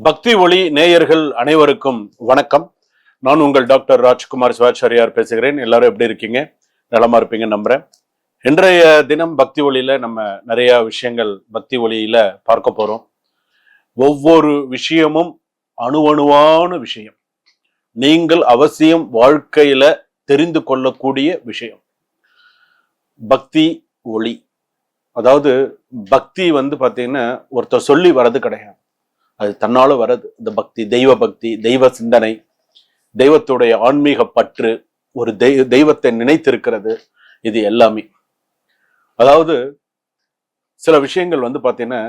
பக்தி ஒளி நேயர்கள் அனைவருக்கும் வணக்கம். நான் உங்கள் டாக்டர் ராஜ்குமார் சிவாச்சாரியார் பேசுகிறேன். எல்லாரும் எப்படி இருக்கீங்க? நலமா இருப்பீங்க நம்புறேன். இன்றைய தினம் பக்தி ஒளியில நம்ம நிறைய விஷயங்கள் பக்தி ஒளியில பார்க்க போறோம். ஒவ்வொரு விஷயமும் அணுவணுவான விஷயம். நீங்கள் அவசியம் வாழ்க்கையில தெரிந்து கொள்ளக்கூடிய விஷயம். பக்தி ஒளி, அதாவது பக்தி பாத்தீங்கன்னா ஒருத்தர் சொல்லி வர்றது கிடையாது, அது தன்னால வர்றது. இந்த பக்தி, தெய்வ சிந்தனை, தெய்வத்துடைய ஆன்மீக பற்று, ஒரு தெய்வத்தை நினைத்திருக்கிறது, இது எல்லாமே. அதாவது சில விஷயங்கள் பாத்தீங்கன்னா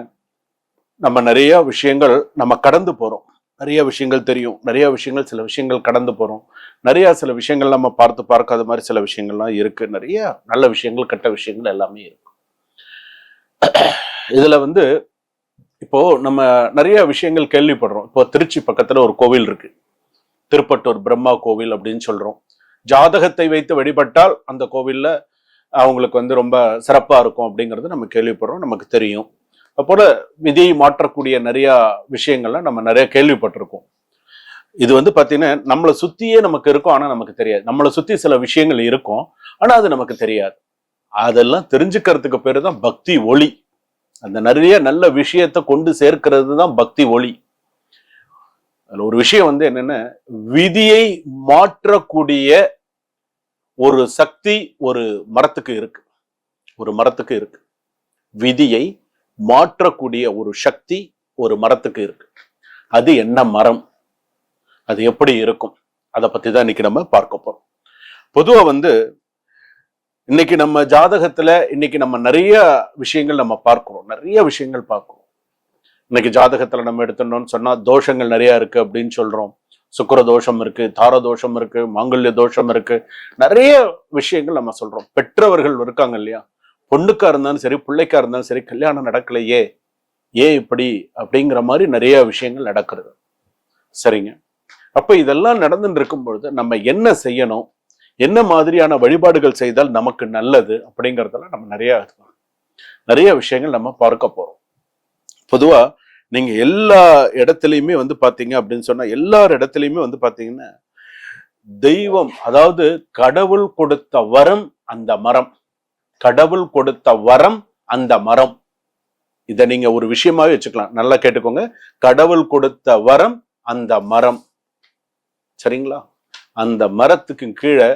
நம்ம நிறைய விஷயங்கள் நம்ம கடந்து போறோம். நிறைய விஷயங்கள் தெரியும், நிறைய விஷயங்கள், சில விஷயங்கள் கடந்து போறோம். சில விஷயங்கள் நம்ம பார்க்காத மாதிரி சில விஷயங்கள்லாம் இருக்கு. நிறைய நல்ல விஷயங்கள், கெட்ட விஷயங்கள் எல்லாமே இருக்கு. இதுல இப்போ நம்ம நிறைய விஷயங்கள் கேள்விப்படுறோம். இப்போ திருச்சி பக்கத்துல ஒரு கோவில் இருக்கு, திருப்பட்டூர் பிரம்மா கோவில் அப்படின்னு சொல்றோம். ஜாதகத்தை வைத்து வழிபட்டால் அந்த கோவில்ல அவங்களுக்கு ரொம்ப சிறப்பா இருக்கும் அப்படிங்கிறது நம்ம கேள்விப்படுறோம், நமக்கு தெரியும். அப்போல விதியை மாற்றக்கூடிய நிறைய விஷயங்கள்லாம் நம்ம நிறைய கேள்விப்பட்டிருக்கோம். இது பாத்தீங்கன்னா நம்மளை சுத்தியே நமக்கு இருக்கும், ஆனா நமக்கு தெரியாது. நம்மளை சுத்தி சில விஷயங்கள் இருக்கும், ஆனா அது நமக்கு தெரியாது. அதெல்லாம் தெரிஞ்சுக்கிறதுக்கு பேரு தான் பக்தி ஒளி. அந்த நிறைய நல்ல விஷயத்தை கொண்டு சேர்க்கிறது தான் பக்தி ஒளி. அதுல ஒரு விஷயம் என்னன்னா, விதியை மாற்றக்கூடிய ஒரு சக்தி ஒரு மரத்துக்கு இருக்கு. ஒரு மரத்துக்கு இருக்கு. விதியை மாற்றக்கூடிய ஒரு சக்தி ஒரு மரத்துக்கு இருக்கு. அது என்ன மரம், அது எப்படி இருக்கும், அதை பத்தி தான் இன்னைக்கு நம்ம பார்க்க போறோம். பொதுவா இன்னைக்கு நம்ம ஜாதகத்துல இன்னைக்கு நம்ம நிறைய விஷயங்கள் நம்ம பார்க்கிறோம், நிறைய விஷயங்கள் பார்க்கிறோம். இன்னைக்கு ஜாதகத்துல நம்ம எடுத்துட்டோம்னு சொன்னா தோஷங்கள் நிறைய இருக்கு அப்படின்னு சொல்றோம். சுக்கிர தோஷம் இருக்கு, தார தோஷம் இருக்கு, மாங்கல்ய தோஷம் இருக்கு, நிறைய விஷயங்கள் நம்ம சொல்றோம். பெற்றவர்கள் இருக்காங்க இல்லையா, பொண்ணுக்கா இருந்தாலும் சரி, பிள்ளைக்கா இருந்தாலும் சரி, கல்யாணம் நடக்கலையே, ஏன் இப்படி அப்படிங்கிற மாதிரி நிறைய விஷயங்கள் நடக்கிறது. சரிங்க, அப்ப இதெல்லாம் நடந்துட்டு இருக்கும் பொழுது நம்ம என்ன செய்யணும், என்ன மாதிரியான வழிபாடுகள் செய்தால் நமக்கு நல்லது அப்படிங்கறதெல்லாம் நம்ம நிறைய விஷயங்கள் நம்ம பார்க்க போறோம். பொதுவா நீங்க எல்லா இடத்துலயுமே பாத்தீங்க அப்படின்னு சொன்னா, எல்லார் இடத்துலயுமே பாத்தீங்கன்னா தெய்வம், அதாவது கடவுள் கொடுத்த வரம் அந்த மரம். கடவுள் கொடுத்த வரம் அந்த மரம். இதை நீங்க ஒரு விஷயமாவே வச்சுக்கலாம், நல்லா கேட்டுக்கோங்க. கடவுள் கொடுத்த வரம் அந்த மரம். சரிங்களா? அந்த மரத்துக்கு கீழே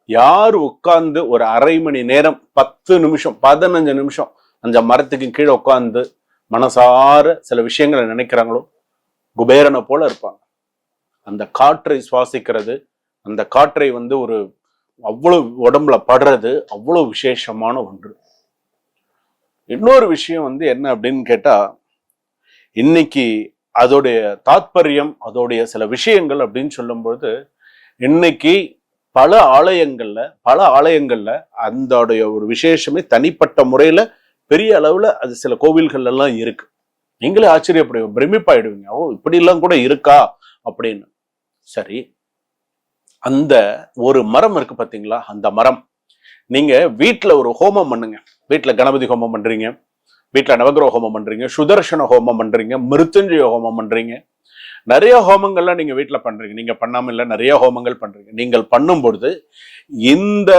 யாரு உட்கார்ந்து ஒரு அரை மணி நேரம், 10 நிமிஷம், 15 நிமிஷம் அந்த மரத்துக்கு கீழே உட்கார்ந்து மனசார சில விஷயங்களை நினைக்கிறாங்களோ, குபேரனை போல இருப்பாங்க. அந்த காற்றை சுவாசிக்கிறது, அந்த காற்றை ஒரு அவ்வளவு உடம்புல படுறது அவ்வளவு விசேஷமான ஒன்று. இன்னொரு விஷயம் என்ன அப்படின்னு கேட்டா, இன்னைக்கு அதோடைய தாத்பரியம், அதோடைய சில விஷயங்கள் அப்படின்னு சொல்லும்போது, இன்னைக்கு பல ஆலயங்கள்ல அதோடைய ஒரு விசேஷமே தனிப்பட்ட முறையில பெரிய அளவுல அது சில கோவில்கள் எல்லாம் இருக்கு. நீங்களே ஆச்சரியப்படுவீங்க, பிரமிப்பாயிடுவீங்க, ஓ இப்படி எல்லாம் கூட இருக்கா அப்படின்னு. சரி, அந்த ஒரு மரம் இருக்கு பாத்தீங்களா, அந்த மரம் நீங்க வீட்டுல ஒரு ஹோமம் பண்ணுங்க. வீட்டுல கணபதி ஹோமம் பண்றீங்க, வீட்டுல நவகிரக ஹோமம் பண்றீங்க, சுதர்சன ஹோமம் பண்றீங்க, மிருத்யுஞ்சய ஹோமம் பண்றீங்க, நிறைய ஹோமங்கள்லாம் நீங்க வீட்டுல பண்றீங்க. நீங்க பண்ணாம இல்ல, நிறைய ஹோமங்கள் பண்றீங்க. நீங்கள் பண்ணும் பொழுது இந்த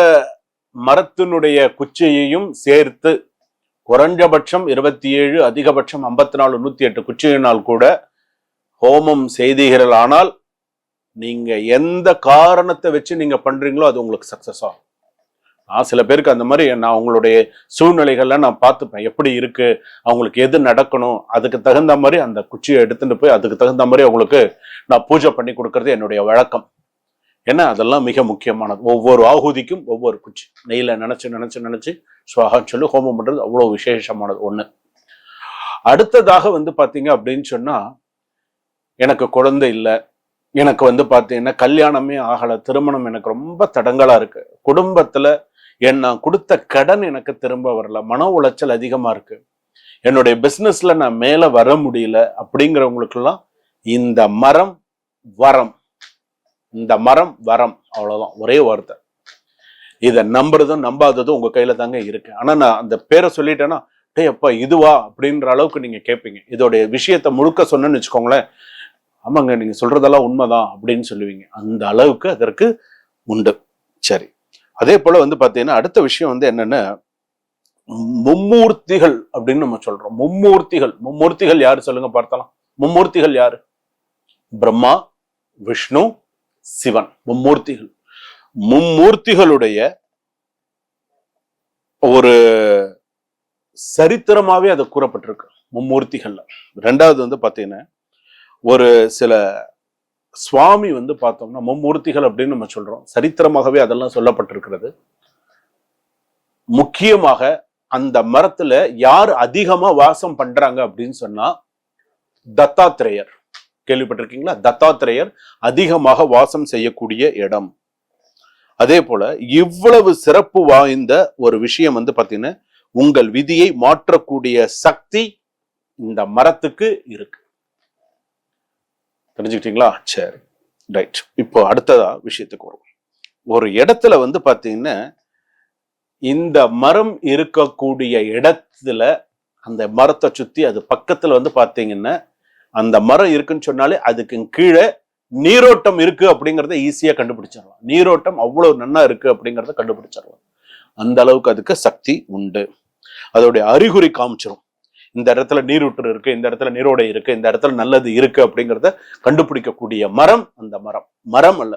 மரத்தினுடைய குச்சியையும் சேர்த்து குறைஞ்சபட்சம் 27, அதிகபட்சம் 54, 108 குச்சியினால் கூட ஹோமம் செய்தீர்கள். ஆனால் நீங்க எந்த காரணத்தை வச்சு நீங்க பண்றீங்களோ அது உங்களுக்கு சக்சஸ் ஆகும். சில பேருக்கு அந்த மாதிரி நான் அவங்களுடைய சூழ்நிலைகள்ல நான் பார்த்துப்பேன், எப்படி இருக்கு, அவங்களுக்கு எது நடக்கணும், அதுக்கு தகுந்த மாதிரி அந்த குச்சியை எடுத்துட்டு போய் அதுக்கு தகுந்த மாதிரி அவங்களுக்கு நான் பூஜை பண்ணி கொடுக்கறது என்னுடைய வழக்கம். ஏன்னா அதெல்லாம் மிக முக்கியமானது. ஒவ்வொரு ஆகுதிக்கும் ஒவ்வொரு குச்சி நெய்ல நினைச்சு சுவாகான்னு சொல்லி ஹோமம் பண்றது அவ்வளவு விசேஷமானது ஒண்ணு. அடுத்ததாக பாத்தீங்க அப்படின்னு சொன்னா, எனக்கு குழந்தை இல்லை, எனக்கு பாத்தீங்கன்னா கல்யாணமே ஆகல, திருமணம் எனக்கு ரொம்ப தடங்கலா இருக்கு, குடும்பத்துல நான் கொடுத்த கடன் எனக்கு திரும்ப வரல, மன உளைச்சல் அதிகமா இருக்கு, என்னுடைய பிசினஸ்ல நான் மேல வர முடியல அப்படிங்கிறவங்களுக்கு எல்லாம் இந்த மரம் வரம். இந்த மரம் வரம், அவ்வளவுதான், ஒரே வார்த்தை. இதை நம்புறதும் நம்பாததும் உங்க கையில தாங்க இருக்கு. ஆனா நான் அந்த பேரை சொல்லிட்டேன்னா டே அப்பா இதுவா அப்படின்ற அளவுக்கு நீங்க கேட்பீங்க. இதோடைய விஷயத்த முழுக்க சொன்னேன்னு வச்சுக்கோங்களேன், ஆமாங்க நீங்க சொல்றதெல்லாம் உண்மைதான் அப்படின்னு சொல்லுவீங்க. அந்த அளவுக்கு அதற்கு உண்டு. சரி, அதே போல வந்து பாத்தீங்கன்னா அடுத்த விஷயம் வந்து என்னன்னா, மும்மூர்த்திகள் அப்படின்னு நம்ம சொல்றோம். மும்மூர்த்திகள் யாரு சொல்லுங்க பார்க்கலாம். மும்மூர்த்திகள் யாரு? பிரம்மா, விஷ்ணு, சிவன். மும்மூர்த்திகளுடைய ஒரு சரித்திரமாவே அது கூறப்பட்டிருக்கு மும்மூர்த்திகள்ல. ரெண்டாவது வந்து பாத்தீங்கன்னா ஒரு சில சுவாமி வந்து பார்த்தோம்னா மும்மூர்த்திகள் அப்படின்னு நம்ம சொல்றோம். சரித்திரமாகவே அதெல்லாம் சொல்லப்பட்டிருக்கிறது. முக்கியமாக அந்த மரத்துல யார் அதிகமா வாசம் பண்றாங்க அப்படின்னு சொன்னா தத்தாத்திரேயர். கேள்விப்பட்டிருக்கீங்களா? தத்தாத்திரேயர் அதிகமாக வாசம் செய்யக்கூடிய இடம். அதே போல இவ்வளவு சிறப்பு வாய்ந்த ஒரு விஷயம் வந்து பாத்தீங்கன்னா உங்கள் விதியை மாற்றக்கூடிய சக்தி இந்த மரத்துக்கு இருக்கு. தெரிஞ்சுக்கிட்டீங்களா? சரி, ரைட். இப்போ அடுத்ததா விஷயத்துக்கு வரும். ஒரு இடத்துல வந்து பாத்தீங்கன்னா இந்த மரம் இருக்கக்கூடிய இடத்துல அந்த மரத்தை சுத்தி அது பக்கத்துல வந்து பாத்தீங்கன்னா அந்த மரம் இருக்குன்னு சொன்னாலே அதுக்கு கீழே நீரோட்டம் இருக்கு அப்படிங்கறத ஈஸியா கண்டுபிடிச்சிடலாம். நீரோட்டம் அவ்வளவு நன்னா இருக்கு அப்படிங்கறத கண்டுபிடிச்சிடலாம். அந்த அளவுக்கு அதுக்கு சக்தி உண்டு. அதோடைய அறிகுறி காமிச்சிடும். இந்த இடத்துல நீரூற்று இருக்கு, இந்த இடத்துல நீரோடை இருக்கு, இந்த இடத்துல நல்லது இருக்கு அப்படிங்கிறத கண்டுபிடிக்கக்கூடிய மரம் அந்த மரம். மரம் அல்ல,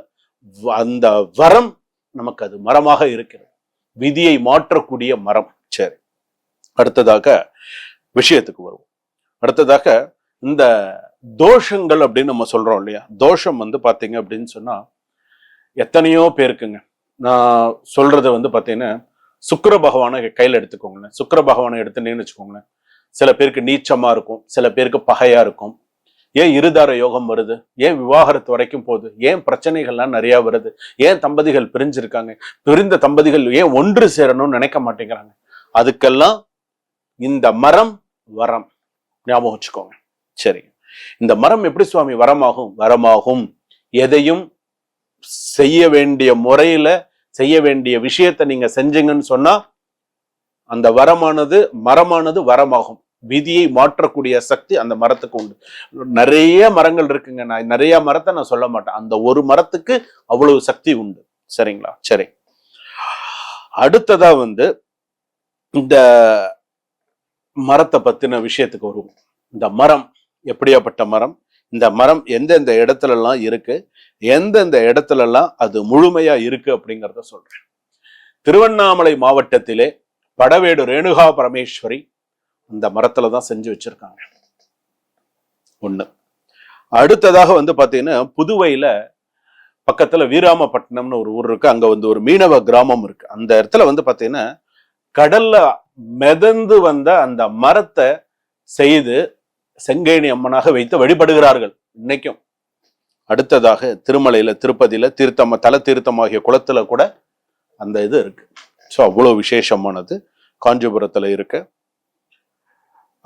அந்த வரம் நமக்கு அது மரமாக இருக்கிறது. விதியை மாற்றக்கூடிய மரம். சரி, அடுத்ததாக விஷயத்துக்கு வருவோம். அடுத்ததாக இந்த தோஷங்கள் அப்படின்னு நம்ம சொல்றோம் இல்லையா? தோஷம் வந்து பாத்தீங்க அப்படின்னு சொன்னா எத்தனையோ பேருக்குங்க. நான் சொல்றது வந்து பாத்தீங்கன்னா சுக்கிர பகவானை கையில எடுத்துக்கோங்களேன். சுக்கிர பகவானை எடுத்துட்டீங்கன்னு வச்சுக்கோங்களேன், சில பேருக்கு நீச்சமா இருக்கும், சில பேருக்கு பகையா இருக்கும். ஏன் இருதார யோகம் வருது? ஏன் விவாகரத்து வரைக்கும் போகுது? ஏன் பிரச்சனைகள்லாம் நிறைய வருது? ஏன் தம்பதிகள் பிரிஞ்சிருக்காங்க? பிரிந்த தம்பதிகள் ஏன் ஒன்று சேரணும்னு நினைக்க மாட்டேங்கிறாங்க? அதுக்கெல்லாம் இந்த மரம் வரம். ஞாபகம் வச்சுக்கோங்க. சரி, இந்த மரம் எப்படி சுவாமி வரமாகும்? வரமாகும். எதையும் செய்ய வேண்டிய முறையில செய்ய வேண்டிய விஷயத்தை நீங்க செஞ்சீங்கன்னு சொன்னா அந்த மரமானது வரமாகும். விதியை மாற்றக்கூடிய சக்தி அந்த மரத்துக்கு உண்டு. நிறைய மரங்கள் இருக்குங்க. நான் நிறைய மரத்தை நான் சொல்ல மாட்டேன். அந்த ஒரு மரத்துக்கு அவ்வளவு சக்தி உண்டு. சரிங்களா? சரி, அடுத்ததா வந்து இந்த மரத்தை பத்தின விஷயத்துக்கு வருவோம். இந்த மரம் எப்படியாப்பட்ட மரம்? இந்த மரம் எந்தெந்த இடத்துல எல்லாம் இருக்கு, எந்தெந்த இடத்துல எல்லாம் அது முழுமையா இருக்கு அப்படிங்கிறத சொல்றேன். திருவண்ணாமலை மாவட்டத்திலே படவேடு ரேணுகா பரமேஸ்வரி அந்த மரத்துலதான் செஞ்சு வச்சிருக்காங்க. ஒண்ணு. அடுத்ததாக வந்து பாத்தீங்கன்னா புதுவையில பக்கத்துல வீராமப்பட்டினம்னு ஒரு ஊர் இருக்கு. அங்க வந்து ஒரு மீனவ கிராமம் இருக்கு. அந்த இடத்துல வந்து பாத்தீங்கன்னா கடல்ல மிதந்து வந்த அந்த மரத்தை செய்து செங்கேணி அம்மனாக வைத்து வழிபடுகிறார்கள் இன்னைக்கும். அடுத்ததாக திருமலையில திருப்பதியில தல தீர்த்தமாகிய குளத்துல கூட அந்த இது இருக்கு. ஸோ அவ்வளவு விசேஷமானது காஞ்சிபுரத்துல இருக்கு.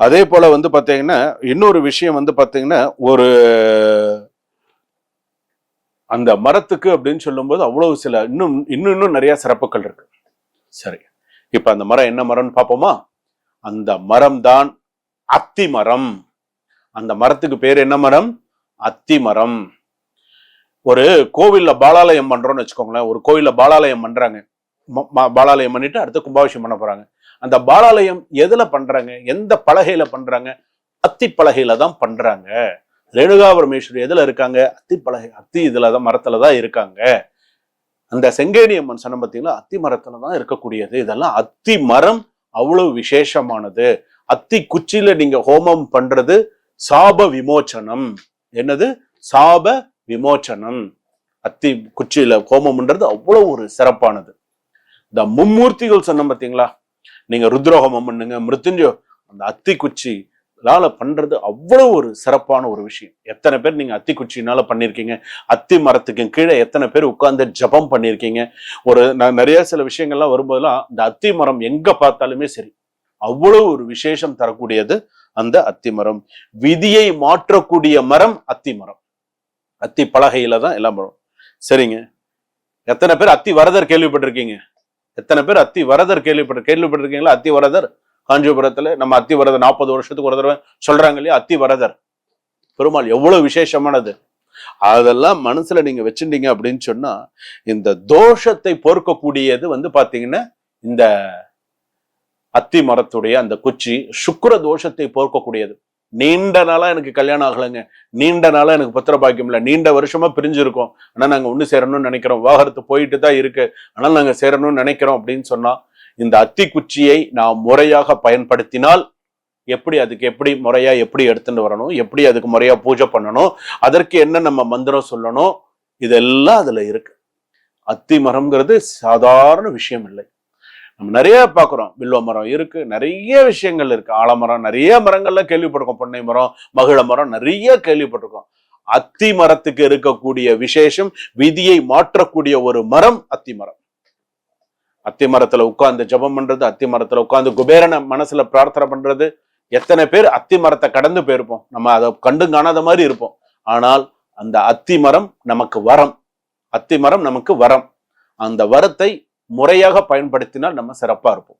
அதே போல வந்து பாத்தீங்கன்னா இன்னொரு விஷயம் வந்து பாத்தீங்கன்னா ஒரு அந்த மரத்துக்கு அப்படின்னு சொல்லும்போது அவ்வளவு சில இன்னும் நிறைய சிறப்புகள் இருக்கு. சரி, இப்ப அந்த மரம் என்ன மரம்னு பார்ப்போமா? அந்த மரம் தான் அத்தி மரம். அந்த மரத்துக்கு பேர் என்ன மரம்? அத்தி மரம். ஒரு கோவில்ல பாலாலயம் பண்றோம்னு வச்சுக்கோங்களேன். ஒரு கோவில்ல பாலாலயம் பண்றாங்க. பாலாலயம் பண்ணிட்டு அடுத்து கும்பாபிஷேகம் பண்ண போறாங்க. அந்த பாலாலயம் எதுல பண்றாங்க? எந்த பலகையில பண்றாங்க? அத்தி பலகையில தான் பண்றாங்க. ரேணுகா பரமேஸ்வரி எதுல இருக்காங்க? அத்தி பலகை, அத்தி இதுலதான் மரத்துலதான் இருக்காங்க. அந்த செங்கேணி அம்மன் சொன்ன பார்த்தீங்களா, அத்தி மரத்துலதான் இருக்கக்கூடியது. இதெல்லாம் அத்தி மரம் அவ்வளவு விசேஷமானது. அத்தி குச்சியில நீங்க ஹோமம் பண்றது சாப விமோச்சனம். என்னது? சாப விமோச்சனம். அத்தி குச்சியில ஹோமம்ன்றது அவ்வளவு ஒரு சிறப்பானது. இந்த மும்மூர்த்திகள் சொன்ன பார்த்தீங்களா, நீங்க ருத்ரோகமம் பண்ணுங்க, மிருத்யுஞ்சோ, அந்த அத்தி குச்சி பண்றது அவ்வளவு ஒரு சிறப்பான ஒரு விஷயம். எத்தனை பேர் நீங்க அத்தி குச்சினால பண்ணிருக்கீங்க? அத்தி மரத்துக்கு கீழே எத்தனை பேர் உட்கார்ந்து ஜபம் பண்ணிருக்கீங்க? நான் நிறைய சில விஷயங்கள்லாம் வரும்போதெல்லாம் இந்த அத்தி மரம் எங்க பார்த்தாலுமே சரி அவ்வளவு ஒரு விசேஷம் தரக்கூடியது அந்த அத்தி மரம். விதியை மாற்றக்கூடிய மரம் அத்தி மரம். அத்தி பலகையில தான் எல்லாம் வரும். சரிங்க, எத்தனை பேர் அத்தி வரதர் கேள்விப்பட்டிருக்கீங்க? எத்தனை பேர் அத்தி வரதர் கேள்விப்பட்டிருக்கீங்களா? அத்தி வரதர் காஞ்சிபுரத்துல நம்ம அத்தி வரதர் 40 வருஷத்துக்கு ஒரு தடவை சொல்றாங்க இல்லையா, அத்தி வரதர் பெருமாள் எவ்வளவு விசேஷமானது. அதெல்லாம் மனசுல நீங்க வச்சுட்டீங்க அப்படின்னு சொன்னா இந்த தோஷத்தை பொறுக்கக்கூடியது பாத்தீங்கன்னா இந்த அத்தி மரத்துடைய அந்த குச்சி சுக்கிர தோஷத்தை போர்க்கக்கூடியது. நீண்ட நாளா எனக்கு கல்யாணம் ஆகலைங்க, நீண்ட நாளா எனக்கு புத்திர பாக்கியம் இல்லை, நீண்ட வருஷமா பிரிஞ்சிருக்கோம், ஆனா நாங்க ஒண்ணு சேரணும்னு நினைக்கிறோம், விவாகரத்து போயிட்டு தான் இருக்கு, ஆனால் நாங்க சேரணும்னு நினைக்கிறோம் அப்படின்னு சொன்னா இந்த அத்தி குச்சியை நாம் முறையாக பயன்படுத்தினால் அதுக்கு எப்படி முறையா எப்படி எடுத்துட்டு வரணும், எப்படி அதுக்கு முறையா பூஜை பண்ணணும், அதற்கு என்ன நம்ம மந்திரம் சொல்லணும், இதெல்லாம் அதுல இருக்கு. அத்தி மரம்ங்கிறது சாதாரண விஷயம் இல்லை. நம்ம நிறைய பாக்குறோம், வில்வ மரம் இருக்கு, நிறைய விஷயங்கள் இருக்கு, ஆலமரம், நிறைய மரங்கள்ல கேள்விப்பட்டிருக்கோம், பொன்னை மரம், மகிழ மரம் நிறைய கேள்விப்பட்டிருக்கோம். அத்தி மரத்துக்கு இருக்கக்கூடிய விசேஷம், விதியை மாற்றக்கூடிய ஒரு மரம் அத்தி மரம். அத்தி மரத்துல உட்கார்ந்து ஜபம் பண்றது, அத்தி மரத்துல உட்கார்ந்து குபேரனை மனசுல பிரார்த்தனை பண்றது. எத்தனை பேர் அத்தி மரத்தை கடந்து போயிருப்போம், நம்ம அதை கண்டு காணாத மாதிரி இருப்போம். ஆனால் அந்த அத்தி மரம் நமக்கு வரம், அத்தி மரம் நமக்கு வரம். அந்த வரத்தை முறையாக பயன்படுத்தினால் நம்ம சிறப்பா இருப்போம்.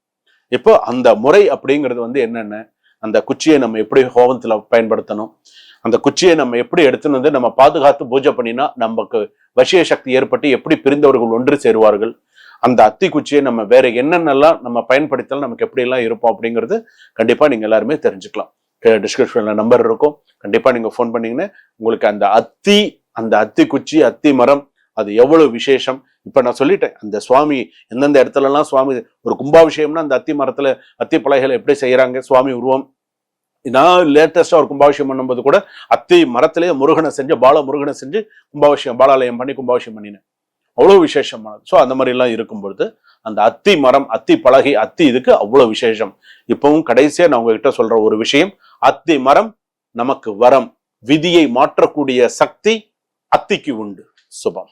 இப்போ அந்த முறை அப்படிங்கிறது என்னென்ன, அந்த குச்சியை நம்ம எப்படி ஹோமத்துல பயன்படுத்தணும், அந்த குச்சியை நம்ம எப்படி எடுத்துன்னு நம்ம பாதுகாத்து பூஜை பண்ணினா நமக்கு வசிய சக்தி ஏற்பட்டு எப்படி பிரிந்தவர்கள் ஒன்று சேருவார்கள், அந்த அத்தி குச்சியை நம்ம வேற என்னென்னலாம் நம்ம பயன்படுத்தலாம், நமக்கு எப்படி எல்லாம் இருப்போம் அப்படிங்கிறது கண்டிப்பா நீங்க எல்லாருமே தெரிஞ்சுக்கலாம். டிஸ்கிரிப்ஷன்ல நம்பர் இருக்கும், கண்டிப்பா நீங்க போன் பண்ணீங்கன்னா உங்களுக்கு அந்த அத்தி குச்சி, அத்தி மரம் அது எவ்வளவு விசேஷம். இப்ப நான் சொல்லிட்டேன், அந்த சுவாமி எந்தெந்த இடத்துல எல்லாம் சுவாமி ஒரு கும்பாபிஷேகம்னா அந்த அத்தி மரத்துல அத்தி பலகைகளை எப்படி செய்யறாங்க, சுவாமி உருவம். நான் லேட்டஸ்டா ஒரு கும்பாபிஷேகம் பண்ணும்போது கூட அத்தி மரத்திலேயே முருகனை செஞ்சு, முருகனை செஞ்சு கும்பாபிஷேகம், பாலாலயம் பண்ணி கும்பாபிஷேகம் பண்ணினேன். அவ்வளவு விசேஷமானது. ஸோ அந்த மாதிரி எல்லாம் இருக்கும் பொழுது அந்த அத்தி மரம், அத்தி பலகை, அத்தி இதுக்கு அவ்வளவு விசேஷம். இப்பவும் கடைசியா நான் உங்ககிட்ட சொல்ற ஒரு விஷயம், அத்தி மரம் நமக்கு வரம், விதியை மாற்றக்கூடிய சக்தி அத்திக்கு உண்டு. சுபம்.